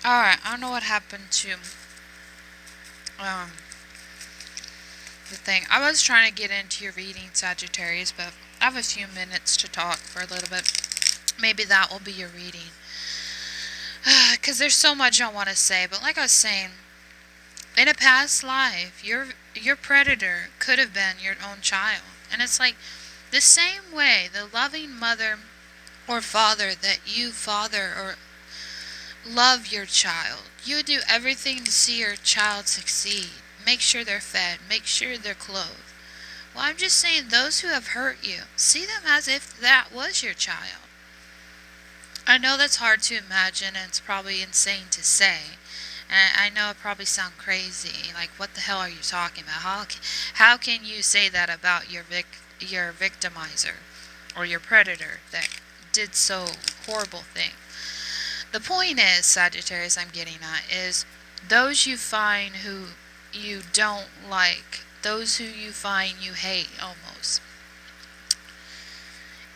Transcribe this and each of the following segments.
Alright, I don't know what happened to um the thing. I was trying to get into your reading, Sagittarius, but I have a few minutes to talk for a little bit. Maybe that will be your reading. Because there's so much I want to say, but like I was saying, in a past life, your predator could have been your own child. And it's like the same way the loving mother or father that you father or love your child. You do everything to see your child succeed. Make sure they're fed. Make sure they're clothed. Well, I'm just saying those who have hurt you, see them as if that was your child. I know that's hard to imagine and it's probably insane to say. And I know it probably sounds crazy. Like, what the hell are you talking about? How can you say that about your victimizer or your predator that did so horrible thing? The point is, Sagittarius, I'm getting at, is those you find who you don't like, those who you find you hate almost.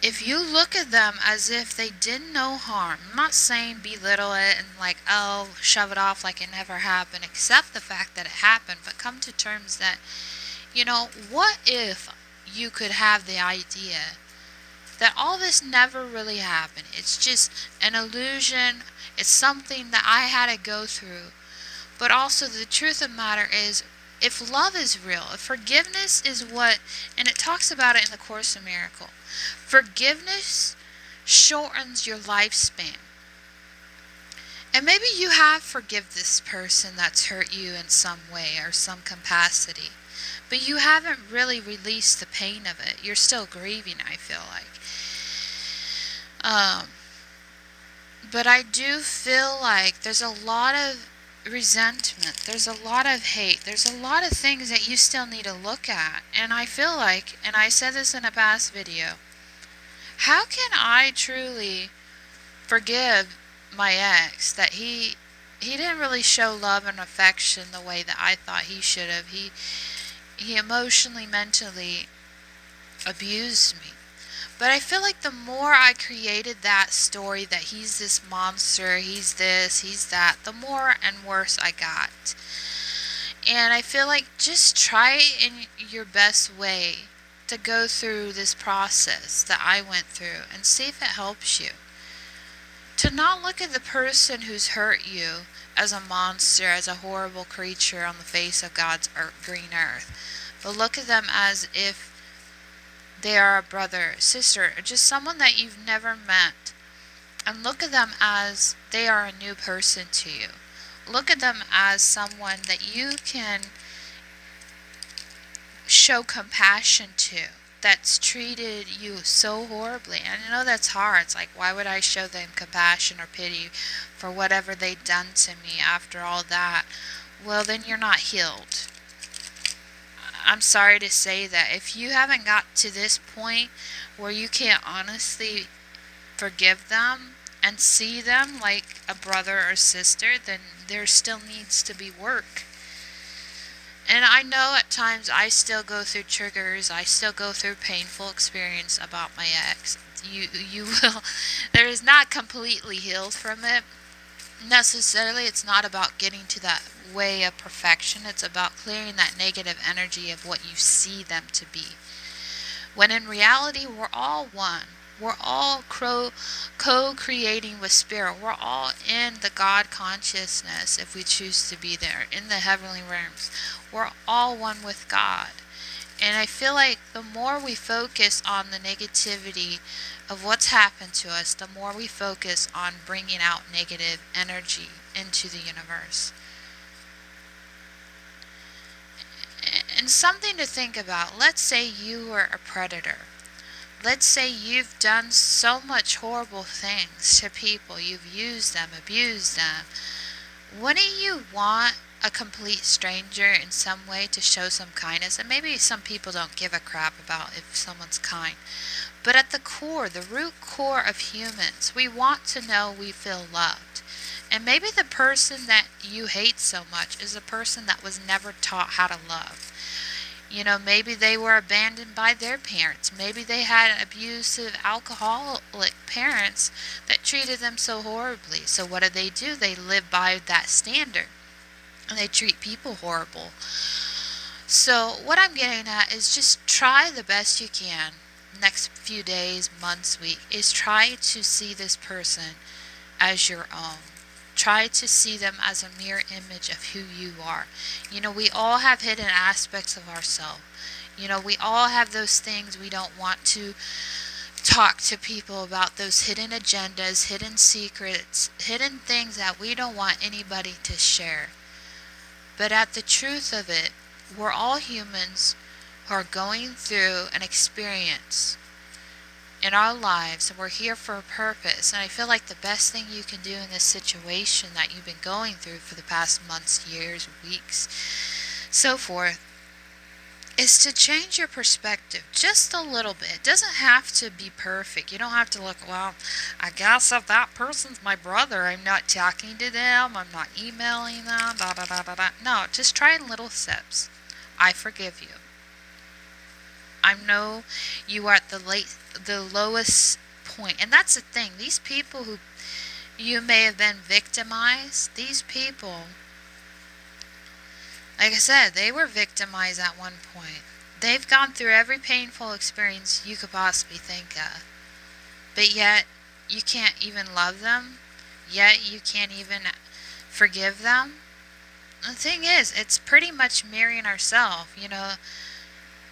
If you look at them as if they did no harm, I'm not saying belittle it and like, oh, shove it off like it never happened, accept the fact that it happened, but come to terms that, what if you could have the idea that all this never really happened? It's just an illusion. It's something that I had to go through. But also the truth of the matter is, if love is real, if forgiveness is what, and it talks about it in the Course in Miracles, forgiveness shortens your lifespan. And maybe you have forgive this person that's hurt you in some way or some capacity, but you haven't really released the pain of it. You're still grieving, I feel like. But I do feel like there's a lot of resentment. There's a lot of hate. There's a lot of things that you still need to look at. And I feel like, and I said this in a past video, how can I truly forgive my ex that he didn't really show love and affection the way that I thought he should have. He emotionally, mentally abused me. But I feel like the more I created that story that he's this monster, he's this, he's that, the more and worse I got. And I feel like just try in your best way to go through this process that I went through and see if it helps you. To not look at the person who's hurt you as a monster, as a horrible creature on the face of God's green earth, but look at them as if they are a brother, sister, or just someone that you've never met. And look at them as they are a new person to you. Look at them as someone that you can show compassion to, that's treated you so horribly. And I know that's hard. It's like, why would I show them compassion or pity for whatever they've done to me after all that? Well, then you're not healed. I'm sorry to say that. If you haven't got to this point where you can't honestly forgive them and see them like a brother or sister, then there still needs to be work. And I know at times I still go through triggers. I still go through painful experience about my ex. You will. There is not completely healed from it. Necessarily, it's not about getting to that way of perfection. It's about clearing that negative energy of what you see them to be. When in reality, we're all one. We're all co-creating with Spirit. We're all in the God consciousness if we choose to be there, in the heavenly realms. We're all one with God. And I feel like the more we focus on the negativity of what's happened to us, the more we focus on bringing out negative energy into the universe. And something to think about. Let's say you were a predator. Let's say you've done so much horrible things to people. You've used them, abused them. Wouldn't you want a complete stranger in some way to show some kindness? And maybe some people don't give a crap about if someone's kind. But at the core, the root core of humans, we want to know we feel loved. And maybe the person that you hate so much is a person that was never taught how to love. Maybe they were abandoned by their parents. Maybe they had abusive Catholic parents that treated them so horribly. So what do? They live by that standard. And they treat people horrible. So what I'm getting at is just try the best you can. Next few days, months, week, is try to see this person as your own. Try to see them as a mirror image of who you are. We all have hidden aspects of ourselves. We all have those things we don't want to talk to people about, those hidden agendas, hidden secrets, hidden things that we don't want anybody to share. But at the truth of it, we're all humans who are going through an experience in our lives, and we're here for a purpose. And I feel like the best thing you can do in this situation that you've been going through for the past months, years, weeks, so forth, is to change your perspective just a little bit. It doesn't have to be perfect. You don't have to look, well, I guess if that person's my brother, I'm not talking to them, I'm not emailing them, da da da da da. No, just try in little steps. I forgive you. I know you are at the lowest point. And that's the thing. These people who you may have been victimized, these people, like I said, they were victimized at one point. They've gone through every painful experience you could possibly think of. But yet, you can't even love them. Yet, you can't even forgive them. The thing is, it's pretty much mirroring ourselves,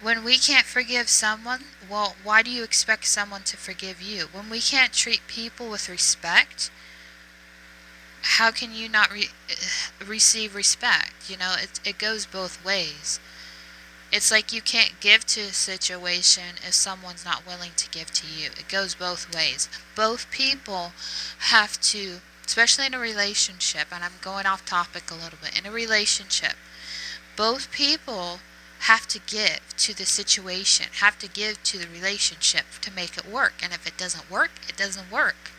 When we can't forgive someone, well, why do you expect someone to forgive you? When we can't treat people with respect, how can you not receive respect? It goes both ways. It's like you can't give to a situation if someone's not willing to give to you. It goes both ways. Both people have to, especially in a relationship, and I'm going off topic a little bit, in a relationship, both people have to give to the situation, have to give to the relationship to make it work. And if it doesn't work, it doesn't work.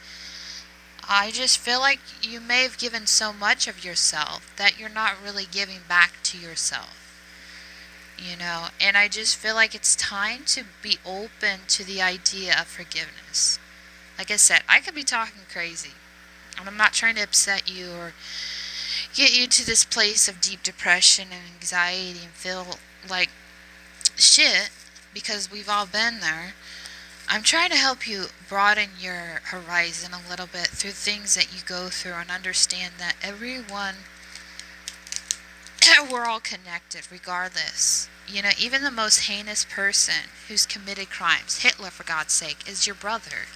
I just feel like you may have given so much of yourself that you're not really giving back to yourself. And I just feel like it's time to be open to the idea of forgiveness. Like I said, I could be talking crazy, and I'm not trying to upset you or get you to this place of deep depression and anxiety and feel like shit, because we've all been there. I'm trying to help you broaden your horizon a little bit through things that you go through and understand that we're all connected regardless. Even the most heinous person who's committed crimes, Hitler for God's sake, is your brother.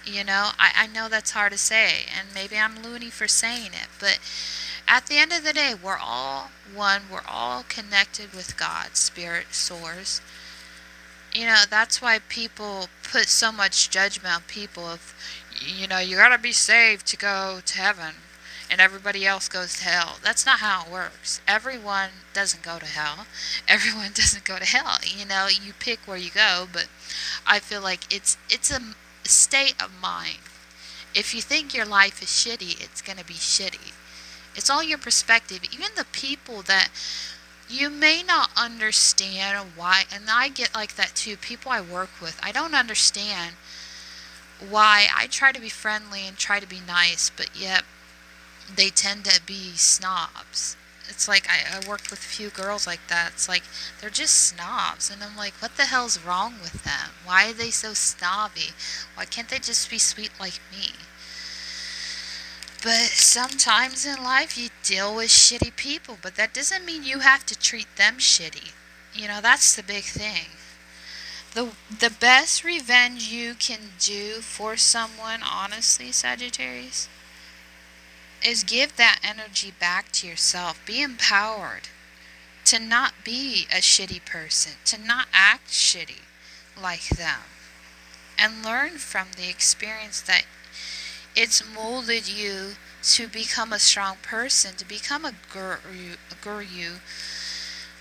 I know that's hard to say, and maybe I'm loony for saying it, but at the end of the day, we're all one, we're all connected with God, spirit, source. That's why people put so much judgment on people of, you gotta be saved to go to heaven, and everybody else goes to hell. That's not how it works. Everyone doesn't go to hell. Everyone doesn't go to hell. You pick where you go, but I feel like it's a state of mind. If you think your life is shitty, it's gonna be shitty. It's all your perspective. Even the people that you may not understand why, and I get like that too, people I work with, I don't understand why I try to be friendly and try to be nice, but yet they tend to be snobs. It's like I worked with a few girls like that. It's like they're just snobs, and I'm like, what the hell's wrong with them? Why are they so snobby? Why can't they just be sweet like me? But sometimes in life you deal with shitty people, but that doesn't mean you have to treat them shitty. That's the big thing. The best revenge you can do for someone, honestly, Sagittarius, is give that energy back to yourself. Be empowered to not be a shitty person, to not act shitty like them, and learn from the experience that it's molded you to become a strong person, to become a guru,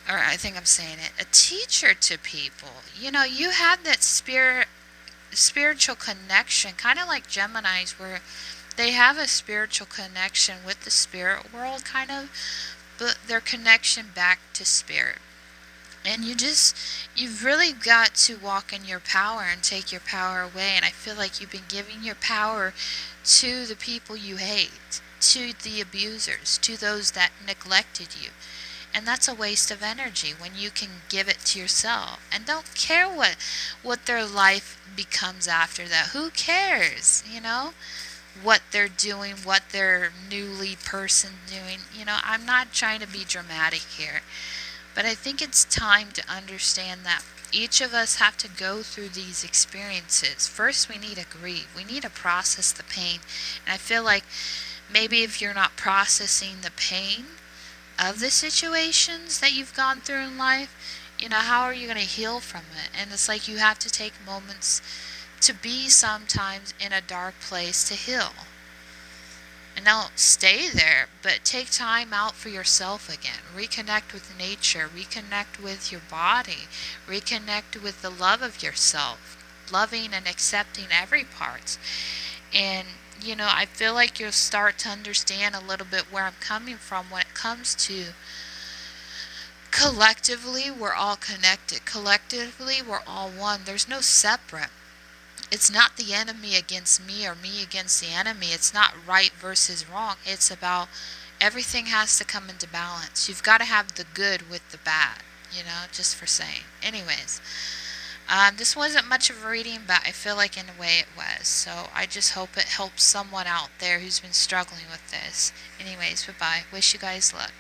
or I think I'm saying it, a teacher to people. You have that spiritual connection, kind of like Geminis, where they have a spiritual connection with the spirit world, kind of, but their connection back to spirit. And you've really got to walk in your power and take your power away. And I feel like you've been giving your power to the people you hate, to the abusers, to those that neglected you. And that's a waste of energy when you can give it to yourself. And don't care what their life becomes after that. Who cares, what they're doing, what their newly person doing. I'm not trying to be dramatic here. But I think it's time to understand that each of us have to go through these experiences. First, we need to grieve. We need to process the pain. And I feel like maybe if you're not processing the pain of the situations that you've gone through in life, how are you going to heal from it? And it's like you have to take moments to be sometimes in a dark place to heal. And don't stay there, but take time out for yourself again. Reconnect with nature, reconnect with your body, reconnect with the love of yourself, loving and accepting every part. And, I feel like you'll start to understand a little bit where I'm coming from when it comes to collectively, we're all connected. Collectively, we're all one. There's no separate. It's not the enemy against me or me against the enemy. It's not right versus wrong. It's about everything has to come into balance. You've got to have the good with the bad, just for saying. Anyways, this wasn't much of a reading, but I feel like in a way it was. So I just hope it helps someone out there who's been struggling with this. Anyways, bye-bye. Wish you guys luck.